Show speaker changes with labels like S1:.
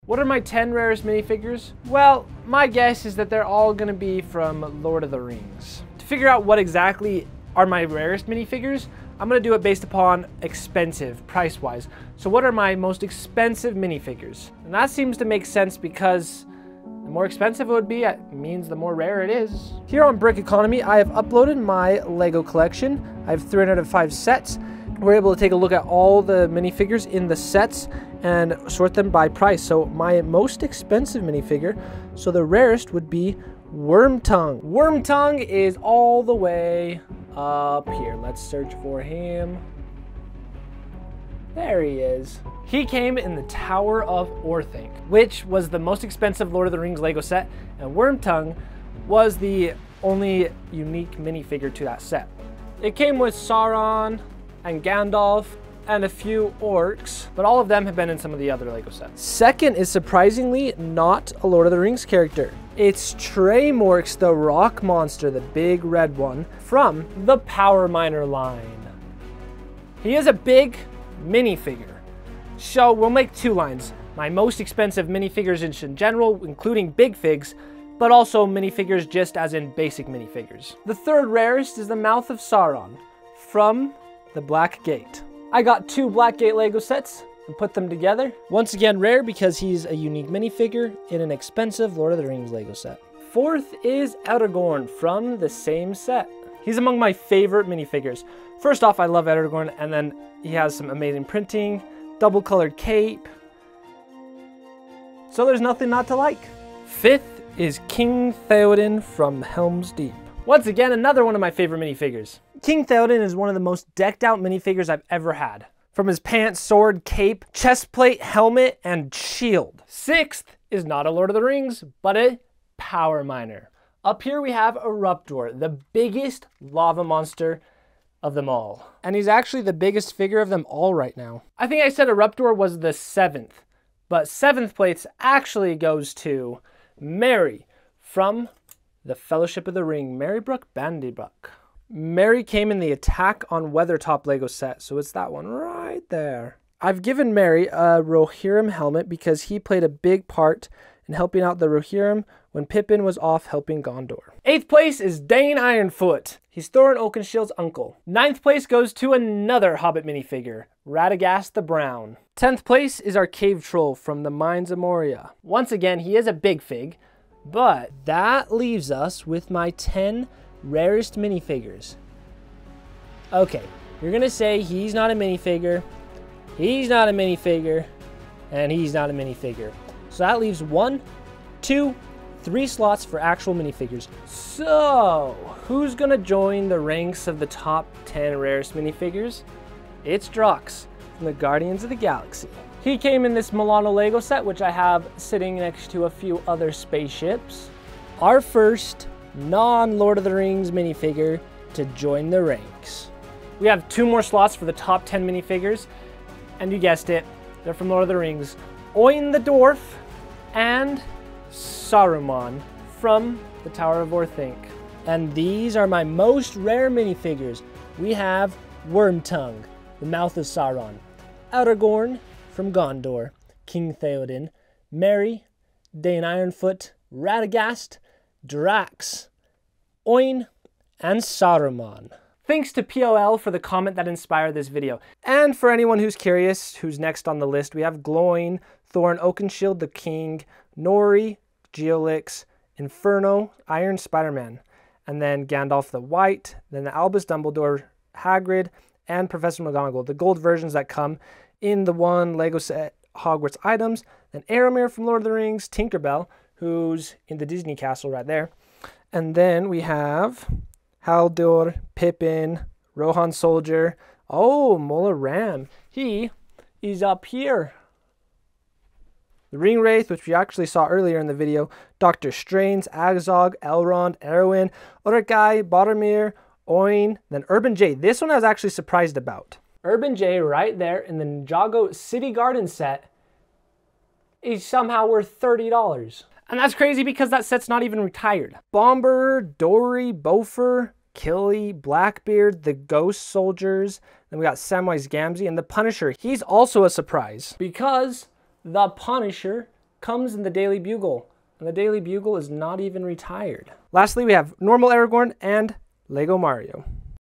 S1: What are my 10 rarest minifigures? Well, my guess is that they're all gonna be from Lord of the Rings. To figure out what exactly are my rarest minifigures, I'm gonna do it based upon expensive, price-wise. So what are my most expensive minifigures? And that seems to make sense because the more expensive it would be, it means the more rare it is. Here on Brick Economy, I have uploaded my LEGO collection. I have 305 sets. We're able to take a look at all the minifigures in the sets and sort them by price. So my most expensive minifigure, so the rarest would be Wormtongue. Wormtongue is all the way up here. Let's search for him. There he is. He came in the Tower of Orthanc, which was the most expensive Lord of the Rings LEGO set, and Wormtongue was the only unique minifigure to that set. It came with Sauron and Gandalf and a few orcs, but all of them have been in some of the other LEGO sets. Second is surprisingly not a Lord of the Rings character. It's Trey Morx, the rock monster, the big red one, from the Power Miner line. He is a big minifigure. So we'll make two lines. My most expensive minifigures in general, including big figs, but also minifigures just as in basic minifigures. The third rarest is the Mouth of Sauron from the Black Gate. I got 2 Black Gate LEGO sets and put them together. Once again, rare because he's a unique minifigure in an expensive Lord of the Rings LEGO set. Fourth is Outergorn from the same set. He's among my favorite minifigures. First off, I love Outergorn, and then he has some amazing printing, double colored cape. So there's nothing not to like. Fifth is King Theoden from Helm's Deep. Once again, another one of my favorite minifigures. King Theoden is one of the most decked out minifigures I've ever had. From his pants, sword, cape, chest plate, helmet, and shield. Sixth is not a Lord of the Rings, but a Power Miner. Up here we have Eruptor, the biggest lava monster of them all. And he's actually the biggest figure of them all right now. I think I said Eruptor was the 7th, but 7th place actually goes to Merry from the Fellowship of the Ring, Merrybrooke Bandybrook. Merry came in the Attack on Weathertop LEGO set, so it's that one right there. I've given Merry a Rohirrim helmet because he played a big part in helping out the Rohirrim when Pippin was off helping Gondor. 8th place is Dane Ironfoot. He's Thorin Oakenshield's uncle. 9th place goes to another Hobbit minifigure, Radagast the Brown. 10th place is our cave troll from the Mines of Moria. Once again, he is a big fig, but that leaves us with my 10 rarest minifigures. Okay, you're gonna say he's not a minifigure, he's not a minifigure, and he's not a minifigure. So that leaves 1, 2, 3 slots for actual minifigures. So, who's gonna join the ranks of the top 10 rarest minifigures? It's Drox from the Guardians of the Galaxy. He came in this Milano LEGO set, which I have sitting next to a few other spaceships. Our first non-Lord of the Rings minifigure to join the ranks. We have 2 more slots for the top 10 minifigures, and you guessed it, they're from Lord of the Rings. Oin the Dwarf and Saruman from the Tower of Orthanc. And these are my most rare minifigures. We have Wormtongue, the Mouth of Sauron, Outergorn from Gondor, King Theoden, Merry, Dane Ironfoot, Radagast, Drax, Oin, and Saruman. Thanks to POL for the comment that inspired this video. And for anyone who's curious, who's next on the list, we have Gloin, Thorin Oakenshield the King, Nori, Geolix, Inferno, Iron Spider-Man, and then Gandalf the White, then the Albus Dumbledore, Hagrid, and Professor McGonagall, the gold versions that come in the one LEGO set Hogwarts items, then Aramir from Lord of the Rings, Tinkerbell, who's in the Disney castle right there, and then we have Haldir, Pippin, Rohan Soldier, oh, Mola Ram, he is up here. The Ring Wraith, which we actually saw earlier in the video, Dr. Strange, Azog, Elrond, Erwin, Uruk-hai, Boromir, Oin, then Urban J. This one I was actually surprised about. Urban J right there in the Ninjago City Garden set is somehow worth $30. And that's crazy because that set's not even retired. Bomber, Dory, Bofer, Killy, Blackbeard, the Ghost Soldiers, then we got Samwise Gamgee, and the Punisher. He's also a surprise because the Punisher comes in the Daily Bugle, and the Daily Bugle is not even retired. Lastly, we have normal Aragorn and LEGO Mario.